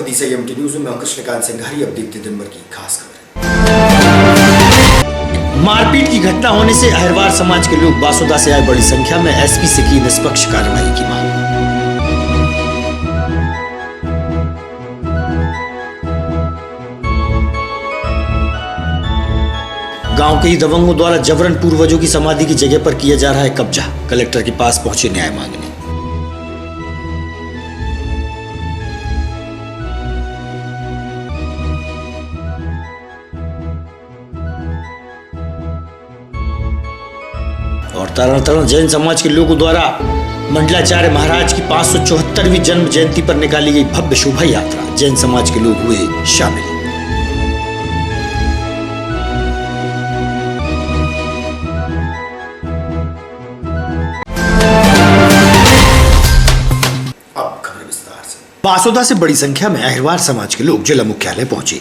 भगवती से MT news में कृष्णकांत सिंघारी। अब देखते दिन भर की खास खबर। मारपीट की घटना होने से अहिरवार समाज के लोग बासुदा से आए बड़ी संख्या में। एसपी से की निष्पक्ष कार्रवाई की मांग। गांव के ही दबंगों द्वारा जबरन पूर्वजों की समाधि की जगह पर किया जा रहा है कब्जा। कलेक्टर के पास पहुंचे न्याय मांगने। और तारण जैन समाज के लोगों द्वारा मंडलाचार्य महाराज की 574वीं जन्म जयंती पर निकाली गई भव्य शोभा यात्रा। जैन समाज के लोग हुए शामिल। अब खबर विस्तार से। बासुदा से बड़ी संख्या में अहिरवार समाज के लोग जिला मुख्यालय पहुंचे,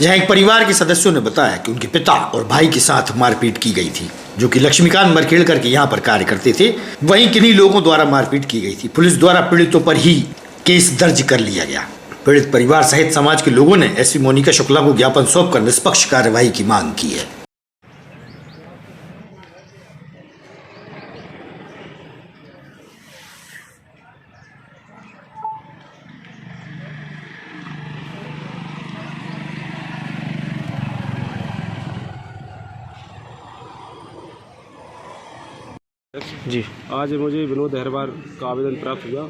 जहां एक परिवार के सदस्यों ने बताया कि उनके पिता और भाई के साथ मारपीट की गई थी, जो कि लक्ष्मीकांत मरखेड़कर के यहाँ पर कार्य करते थे। वहीं किन्हीं लोगों द्वारा मारपीट की गई थी। पुलिस द्वारा पीड़ितों पर ही केस दर्ज कर लिया गया। पीड़ित परिवार सहित समाज के लोगों ने एसपी मोनिका शुक्ला को ज्ञापन सौंपकर निष्पक्ष कार्रवाई की मांग की है। जी, आज मुझे विनोद अहिरवार का आवेदन प्राप्त हुआ।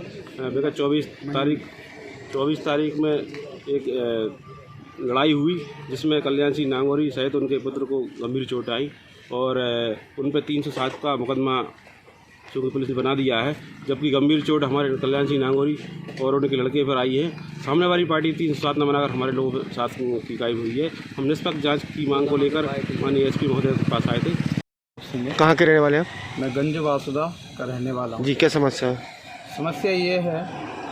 बेटा 24 तारीख में एक लड़ाई हुई, जिसमें कल्याण सिंह नांगौरी सहित उनके पुत्र को गंभीर चोट आई और उन पर 307 का मुकदमा चूँकि पुलिस ने बना दिया है, जबकि गंभीर चोट हमारे कल्याण सिंह नांगौरी और उनके लड़के पर आई है। सामने वाली पार्टी 307 न बनाकर हमारे लोगों के साथ की कार्रवाई हुई है। हम निष्पक्ष जाँच की मांग को लेकर माननीय एसपी महोदय के पास आए थे। कहाँ के रहने वाले हैं? मैं गंज बासुदा का रहने वाला हूँ। जी, क्या समस्या है? समस्या ये है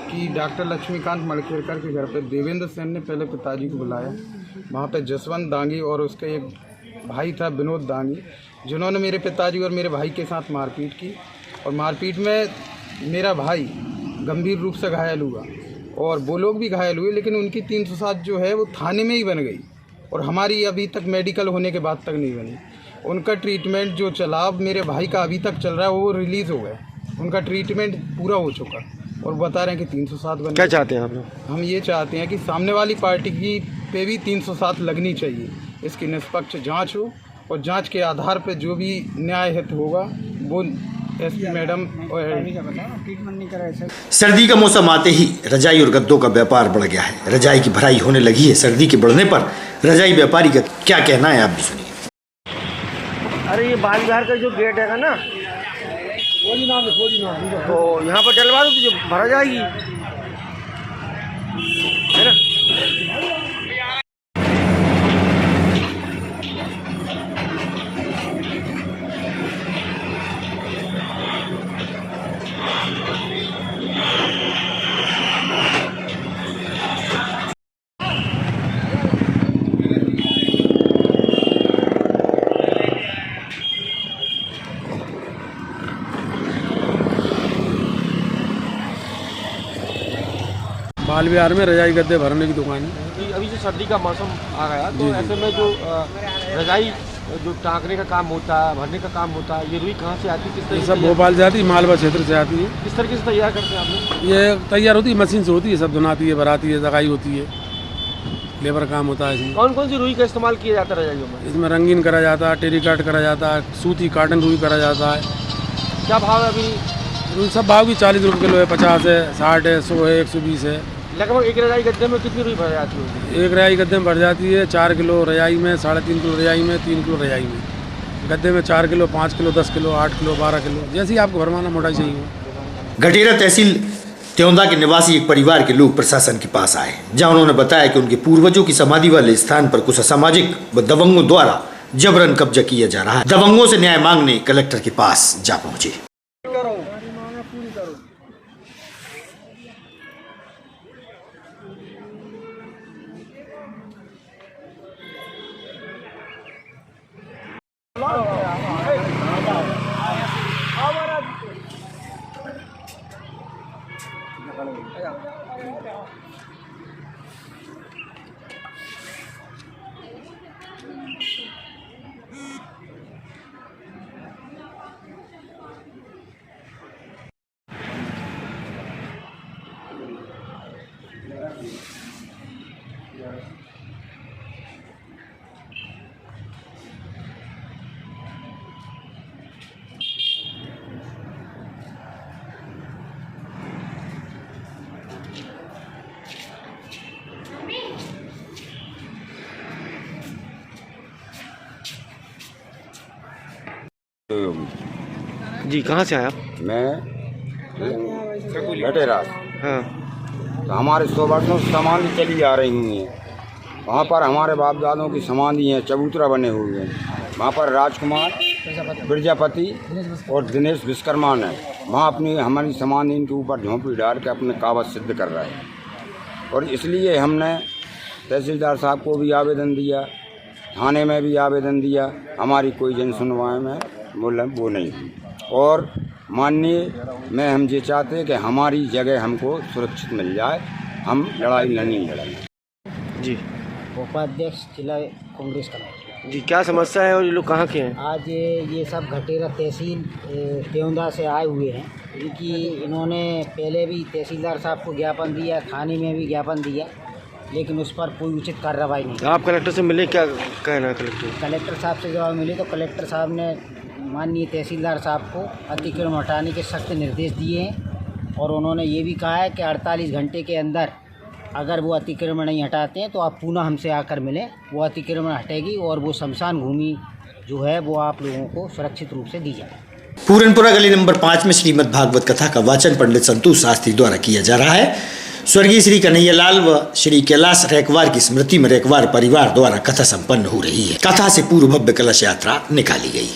कि डॉक्टर लक्ष्मीकांत मरखेड़कर के घर पे देवेंद्र सेन ने पहले पिताजी को बुलाया। वहाँ पे जसवंत दांगी और उसके एक भाई था विनोद दांगी, जिन्होंने मेरे पिताजी और मेरे भाई के साथ मारपीट की। और मारपीट में मेरा भाई गंभीर रूप से घायल हुआ और वो लोग भी घायल हुए, लेकिन उनकी 307 जो है वो थाने में ही बन गई और हमारी अभी तक मेडिकल होने के बाद तक नहीं बनी। उनका ट्रीटमेंट जो चला, मेरे भाई का अभी तक चल रहा है, वो रिलीज़ हो गए। उनका ट्रीटमेंट पूरा हो चुका और बता रहे हैं कि 307 बन। क्या चाहते हैं आप लोग? हम ये चाहते हैं कि सामने वाली पार्टी की पे भी 307 लगनी चाहिए। इसकी निष्पक्ष जांच हो और जांच के आधार पर जो भी न्याय हित होगा वो एसपी मैडम ट्रीटमेंट नहीं कराए। सर्दी का मौसम आते ही रजाई और गद्दों का व्यापार बढ़ गया है। रजाई की भराई होने लगी है। सर्दी के बढ़ने पर रजाई व्यापारी का क्या कहना है, आप भी सुनिए। अरे ये बाल बिहार का जो गेट है ना, तो यहाँ पर डलवा दो तो जो भरा जाएगी, है ना। बाल विहार में रजाई गद्दे भरने की दुकान है। अभी जो सर्दी का मौसम आ गया तो ऐसे में जो रजाई जो टाँकने का काम होता है, भरने का काम होता है, ये रुई कहाँ से आती है, किस तरीके से? सब भोपाल से आती है, मालवा क्षेत्र से आती है। किस तरीके से तैयार करते हैं आप लोग? ये तैयार होती है, मशीन से होती है, सब धुनाती है, भराती है, दगाई होती है, लेबर काम होता है इसमें। कौन कौन सी रुई का इस्तेमाल किया जाता है रजाइयों में? इसमें रंगीन करा जाता है, टेरिकाट करा जाता है, सूती काटन रुई करा जाता है। क्या भाव है अभी? रुई सब भाव की 40 रुपये किलो है, 50 है, 60 है, 100 है, 120 है। लगभग एक रजाई गद्दे में कितनी रुई भर जाती है? एक रजाई गद्दे में भर जाती है 4 किलो रजाई में, 3.5 किलो रजाई में, 3 किलो रजाई में। गद्दे में 4 kilo, 5 kilo, 10 kilo, 8 kilo, 12 kilo, जैसी आपको भरवाना मोटाई चाहिए हो। गठेरा तहसील त्योंदा के निवासी एक परिवार के लोग प्रशासन के पास आए, जहां उन्होंने बताया कि उनके पूर्वजों की समाधि वाले स्थान पर कुछ असामाजिक व दबंगों द्वारा जबरन कब्जा किया जा रहा है। दबंगों से न्याय मांगने कलेक्टर के पास जा पहुंचे। जी कहाँ से आए आप? मैं भटेरास। हाँ तो हमारे 100 वर्षों से समाधि चली आ रही हुई हैं। वहाँ पर हमारे बाप दादों की समाधि हैं, चबूतरा बने हुए हैं। वहाँ पर राजकुमार प्रजापति और दिनेश विश्वकर्मा ने वहाँ अपनी हमारी समाधि इनके ऊपर झोंपड़ी डाल के अपने कावज सिद्ध कर रहा है। और इसलिए हमने तहसीलदार साहब को भी आवेदन दिया, थाने में भी आवेदन दिया, हमारी कोई जन सुनवाई में वो नहीं हुई। और माननीय में हम ये चाहते हैं कि हमारी जगह हमको सुरक्षित मिल जाए, हम लड़ाई नहीं लड़ेंगे। जी उपाध्यक्ष जिला कांग्रेस कमेटी। जी क्या समस्या है और ये लोग कहाँ के हैं? आज ये सब घटेरा तहसील देवंदा से आए हुए हैं, क्योंकि इन्होंने पहले भी तहसीलदार साहब को ज्ञापन दिया, थाने में भी ज्ञापन दिया, लेकिन उस पर कोई उचित कार्रवाई नहीं। आप कलेक्टर से मिले, क्या कहना है कलेक्टर साहब से जब मिले तो कलेक्टर साहब ने माननीय तहसीलदार साहब को अतिक्रमण हटाने के सख्त निर्देश दिए हैं, और उन्होंने ये भी कहा है कि 48 घंटे के अंदर अगर वो अतिक्रमण नहीं हटाते हैं तो आप पुनः हमसे आकर मिलें, वो अतिक्रमण हटेगी और वो शमशान भूमि जो है वो आप लोगों को सुरक्षित रूप से दी जाए। पूरनपुरा गली नंबर 5 में श्रीमद् भागवत कथा का वाचन पंडित संतोष शास्त्री द्वारा किया जा रहा है। स्वर्गीय श्री कन्हैयालाल व श्री कैलाश रैकवार की स्मृति में रैकवार परिवार द्वारा कथा संपन्न हो रही है। कथा से पूर्व भव्य कलश यात्रा निकाली गई।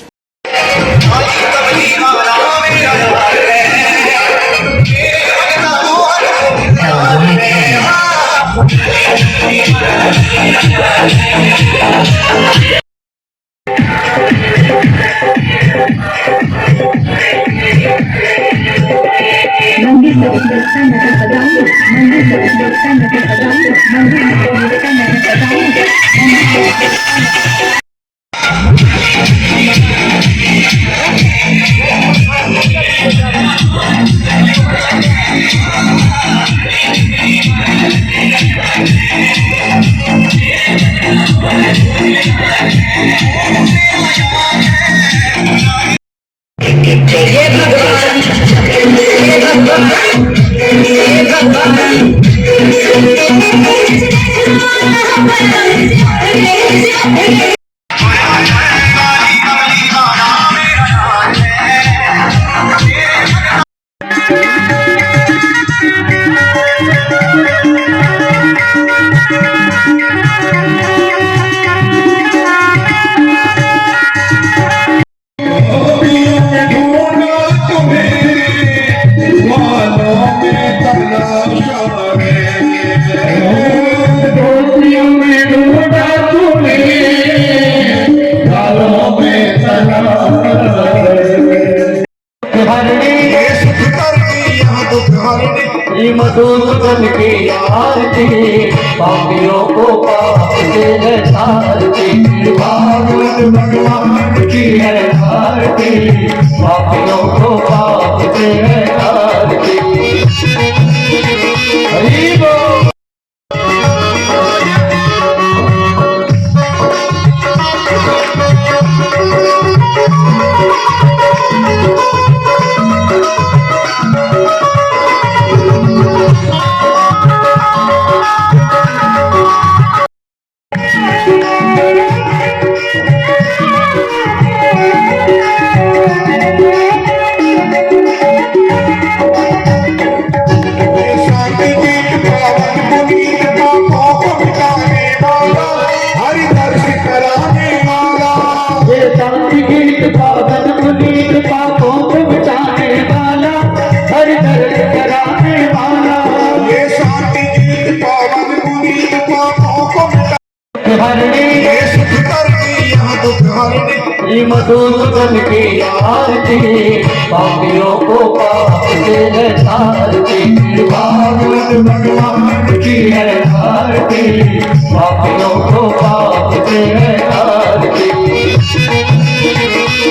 मधुसूदन की आरती पापियों को पाप से है तारती, भागवत भगवान की है आरती पापियों को पाप से है तारती। हरि बोल। मधुसूदन की आरती पापियों को पाप से है तारती, भागवत भगवान की है आरती पापियों को पाप से है तारती।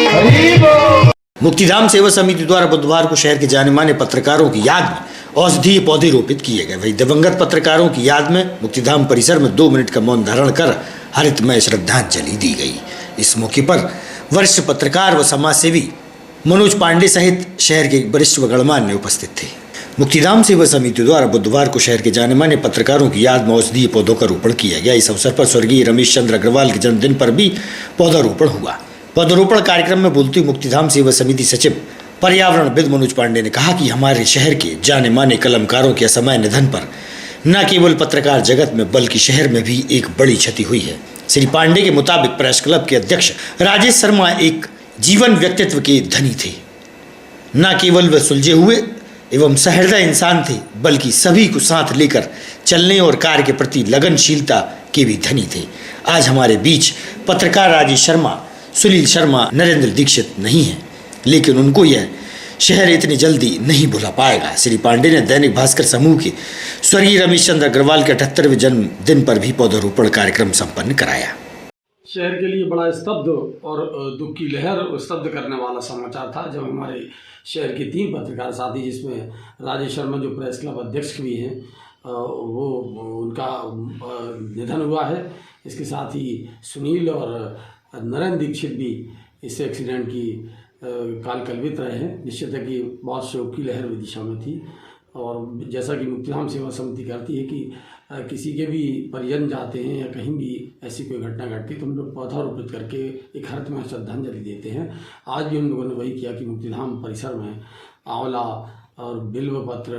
हरि बोल। मुक्तिधाम सेवा समिति द्वारा बुधवार को शहर के जाने माने पत्रकारों की याद में औषधीय पौधे रोपित किए गए। वही दिवंगत पत्रकारों की याद में मुक्तिधाम परिसर में 2 मिनट का मौन धारण कर हरितमय श्रद्धांजलि दी गई। इस मौके पर वरिष्ठ पत्रकार व समाजसेवी मनोज पांडे सहित शहर के वरिष्ठ व गणमान्य उपस्थित थे। मुक्तिधाम सेवा समिति द्वारा बुधवार को शहर के जाने माने पत्रकारों की याद में औषधीय पौधों का रोपण किया गया। इस अवसर पर स्वर्गीय रमेश चंद्र अग्रवाल के जन्मदिन पर भी पौधारोपण हुआ। पौधरोपण कार्यक्रम में बोलते हुए मुक्तिधाम सेवा समिति सचिव पर्यावरणविद मनोज पांडे ने कहा कि हमारे शहर के जाने माने कलमकारों के असमय निधन पर न केवल पत्रकार जगत में बल्कि शहर में भी एक बड़ी क्षति हुई है। श्री पांडे के मुताबिक प्रेस क्लब के अध्यक्ष राजेश शर्मा एक जीवन व्यक्तित्व के धनी थे। न केवल वे सुलझे हुए एवं सहृदय इंसान थे बल्कि सभी को साथ लेकर चलने और कार्य के प्रति लगनशीलता के भी धनी थे। आज हमारे बीच पत्रकार राजेश शर्मा, सुनील शर्मा, नरेंद्र दीक्षित नहीं है, लेकिन उनको यह शहर इतनी जल्दी नहीं भुला पाएगा। श्री पांडे ने दैनिक भास्कर समूह के स्वर्गीय रमेश चंद्र अग्रवाल के 78वें जन्मदिन पर भी पौधरोपण कार्यक्रम संपन्न कराया। शहर के लिए बड़ा स्तब्ध और दुख की लहर स्तब्ध करने वाला समाचार था जब हमारे शहर के 3 पत्रकार साथी, जिसमें राजेश शर्मा जो प्रेस क्लब अध्यक्ष भी हैं, वो उनका निधन हुआ है। इसके साथ ही सुनील और नरेंद्र दीक्षित भी इस एक्सीडेंट की काल कलवित रहे हैं। निश्चित है कि बहुत शोक की लहर विदिशा में थी और जैसा कि मुक्तिधाम सेवा समिति करती है कि किसी के भी परिजन जाते हैं या कहीं भी ऐसी कोई घटना घटती तो हम लोग पौधारोपित करके एक हर्तमय श्रद्धांजलि देते हैं। आज भी हम लोगों ने वही किया कि मुक्तिधाम परिसर में आंवला और बिल्व पत्र,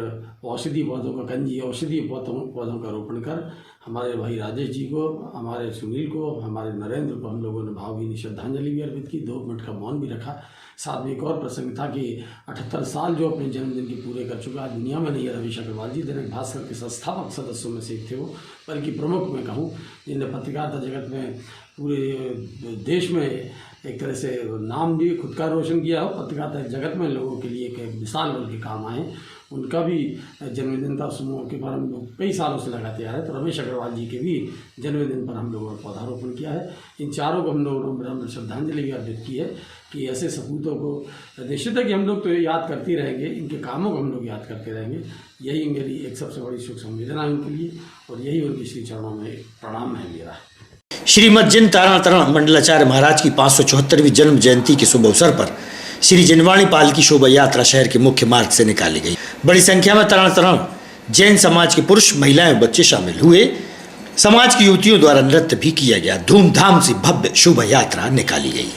औषधीय पौधों का कंजी, औषधीय पौधों का रोपण कर हमारे भाई राजेश जी को, हमारे सुनील को, हमारे नरेंद्र को हम लोगों ने भावभीनी श्रद्धांजलि भी अर्पित की, 2 मिनट का मौन भी रखा। साथ में एक और प्रसंग था कि 78 साल जो अपने जन्मदिन के पूरे कर चुका, आज दुनिया में नहीं है रमेश अग्रवाल जी, दैनिक भास्कर के संस्थापक सदस्यों में से एक थे वो, बल्कि प्रमुख मैं कहूँ, जिन्हें पत्रकारिता जगत में पूरे देश में एक तरह से नाम भी खुद का रोशन किया हो, पत्रकारिता जगत में लोगों के लिए एक मिसाल बन के काम आए। उनका भी जन्मदिन था, उस मौके पर हम लोग कई सालों से लगाते आ रहे हैं। तो रमेश अग्रवाल जी के भी जन्मदिन पर हम लोगों ने पौधारोपण किया है। इन चारों को हम लोगों ने श्रद्धांजलि भी अर्पित की है कि ऐसे सपूतों को निश्चित है कि हम लोग तो याद करते ही रहेंगे, इनके कामों को हम लोग याद करते रहेंगे। यही मेरी एक सबसे बड़ी सुख संवेदना है उनके लिए और यही उनके श्री चरणों में प्रणाम है मेरा। श्रीमद जिन तारण तरण मंडलाचार्य महाराज की 574वीं जन्म जयंती के शुभ अवसर पर श्री जिनवाणी पाल की शोभा यात्रा शहर के मुख्य मार्ग से निकाली गई। बड़ी संख्या में तरण तरण जैन समाज के पुरुष, महिलाएं और बच्चे शामिल हुए। समाज की युवतियों द्वारा नृत्य भी किया गया। धूमधाम से भव्य शोभा यात्रा निकाली गई।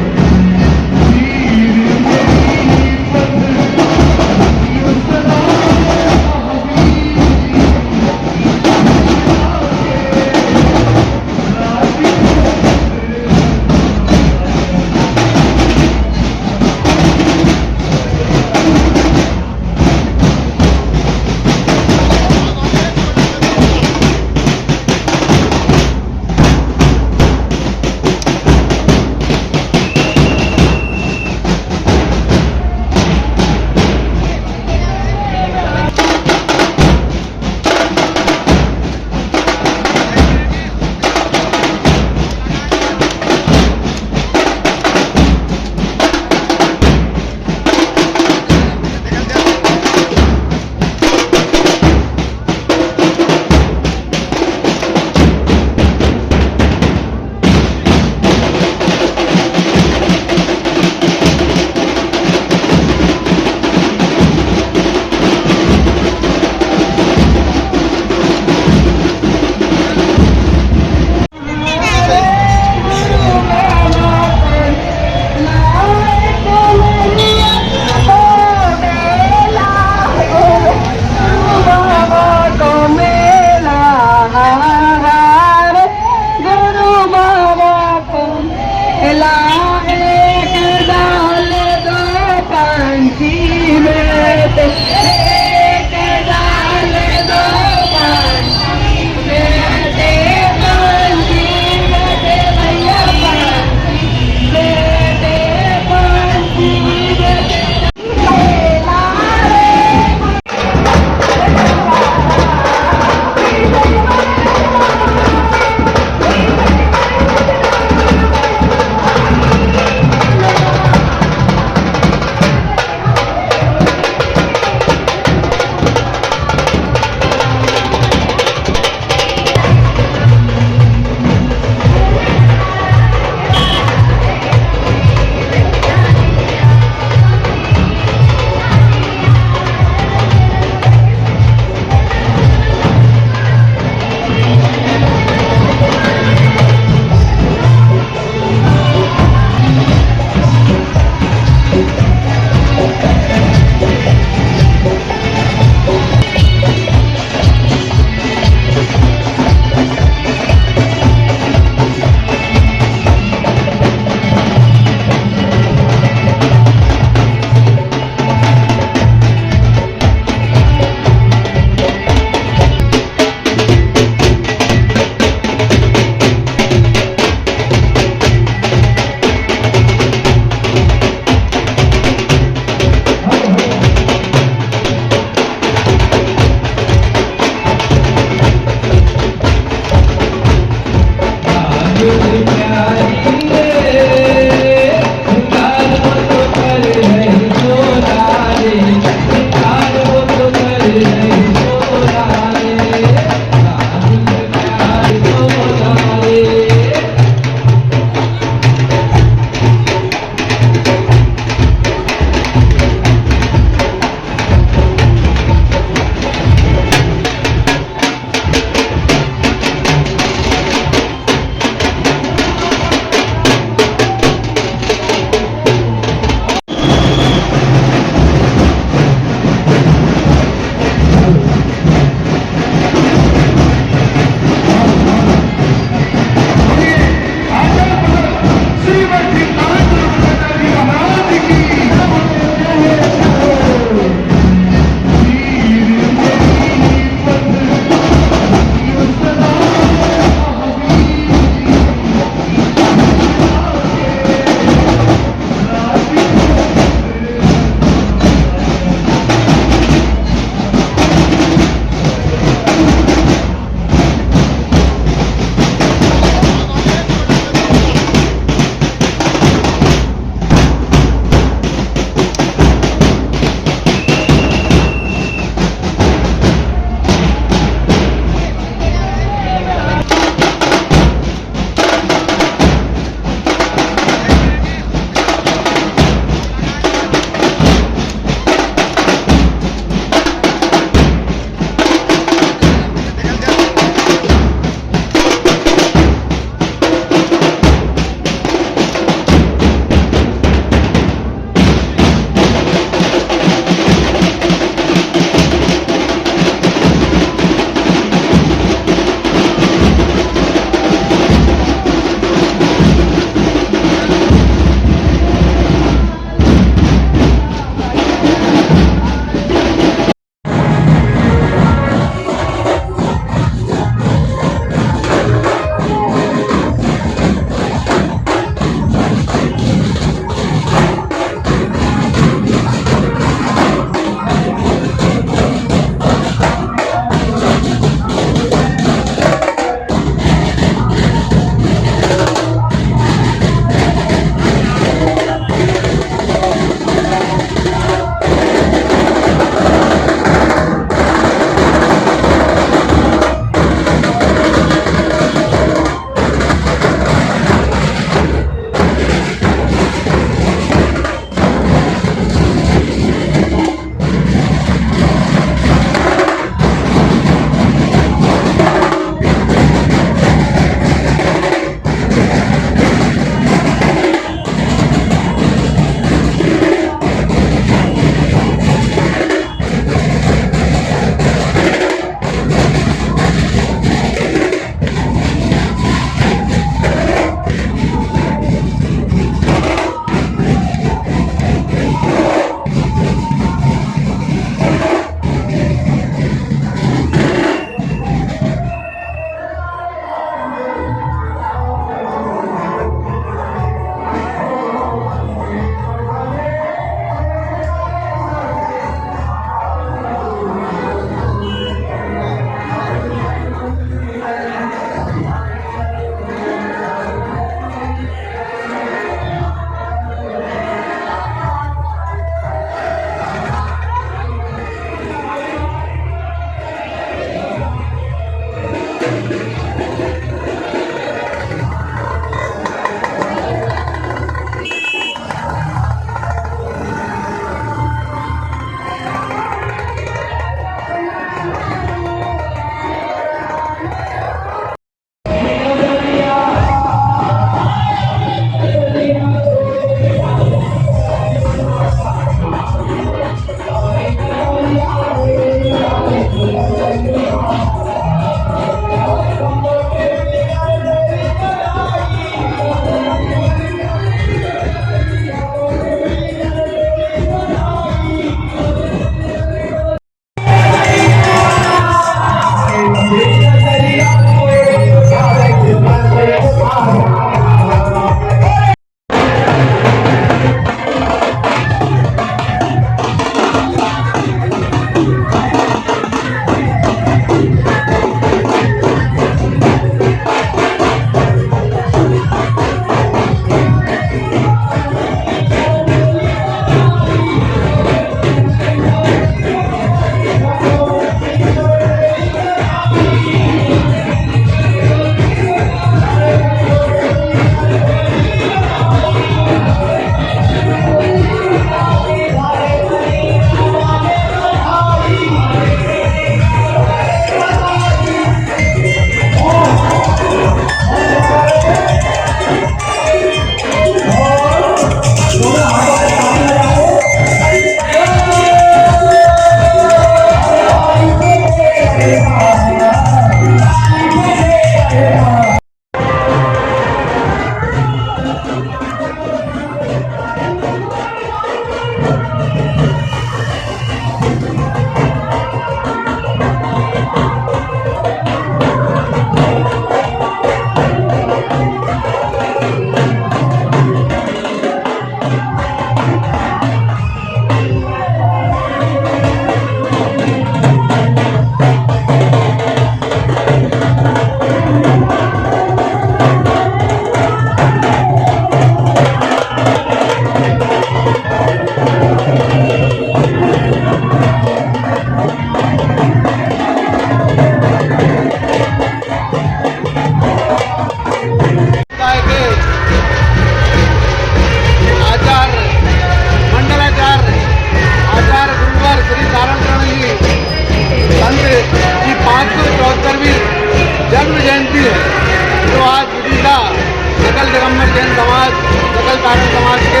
सकल दिगंबर जैन समाज, सकल पाठक समाज के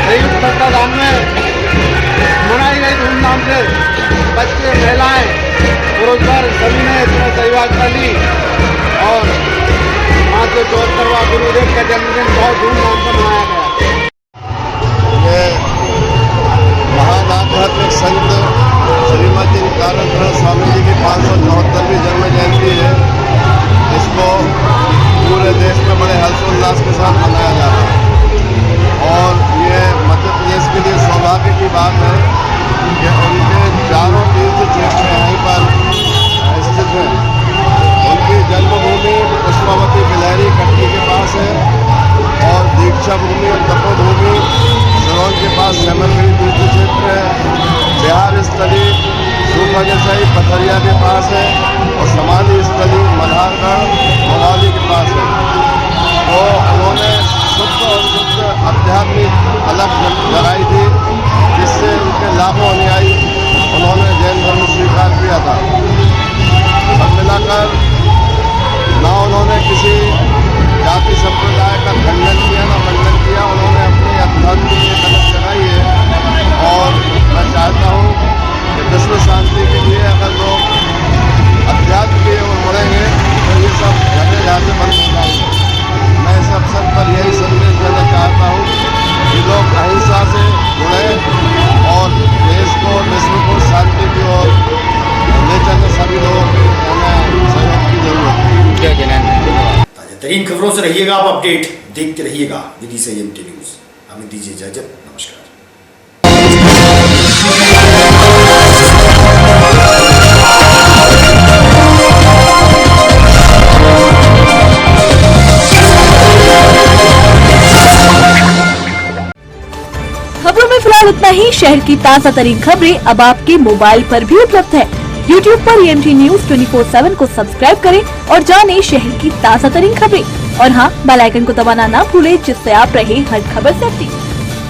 संयुक्त तत्वाधान में मनाई गई धूमधाम से। बच्चे, महिलाएं, पुरुष वर्ग सभी ने इसमें सहभागिता ली और आज जो 74वां गुरुदेव का जन्मदिन बहुत धूमधाम से मनाया गया। ये महान आध्यात्मिक संत श्रीमती नित्यानंद स्वामी जी की 574वीं जन्म जयंती है। इसको पूरे देश में बड़े हर्षोल्लास के साथ मनाया जा रहा है और ये मध्य प्रदेश के लिए सौभाग्य की बात है कि उनके चारों तीर्थ क्षेत्र यहीं पर स्थित हैं। उनकी जन्मभूमि पुष्पावती बिलहरी कटनी के पास है और दीक्षा भूमि और तपोभूमि सिरौन के पास श्यामलगिरी तीर्थ क्षेत्र है। बिहार स्थली सूखा पथरिया के पास है और समाधि स्थली मल्हारगढ़ मवाली के पास है। तो उन्होंने शुद्ध और शुद्ध आध्यात्मिक अलग जगाई थी, जिससे उनके लाखों अनुयायी उन्होंने जैन धर्म स्वीकार किया था। सब मिलाकर ना उन्होंने किसी जाति संप्रदाय का खंडन किया ना मंडन किया। उन्होंने अपनी आध्यात्मिक एक अलग जगाई है और मैं चाहता हूँ कि विश्व शांति के लिए अगर लोग अध्यात्म की ओर बढ़ेंगे तो ये सब जगह जहाँ से बंद हो जाएंगे। मैं इस अवसर पर यही संदेश देना चाहता हूँ कि लोग अहिंसा से जुड़े और देश को, विश्व को शांति की ओर ले चलने सभी लोगों की सहयोग की जरूरत है। जय जैन। ताजा तरीन खबरों से रहिएगा आप अपडेट, देखते रहिएगा विधि संयम न्यूज। हमें दीजिए इजाजत, नमस्कार। खबरों में फिलहाल इतना ही। शहर की ताज़ा तरीन खबरें अब आपके मोबाइल पर भी उपलब्ध है। YouTube पर EMT न्यूज 24/7 को सब्सक्राइब करें और जानें शहर की ताज़ा तरीन खबरें। और हाँ, बेल आइकन को दबाना ना भूलें, जिससे आप रहे हर खबर से अपडेट।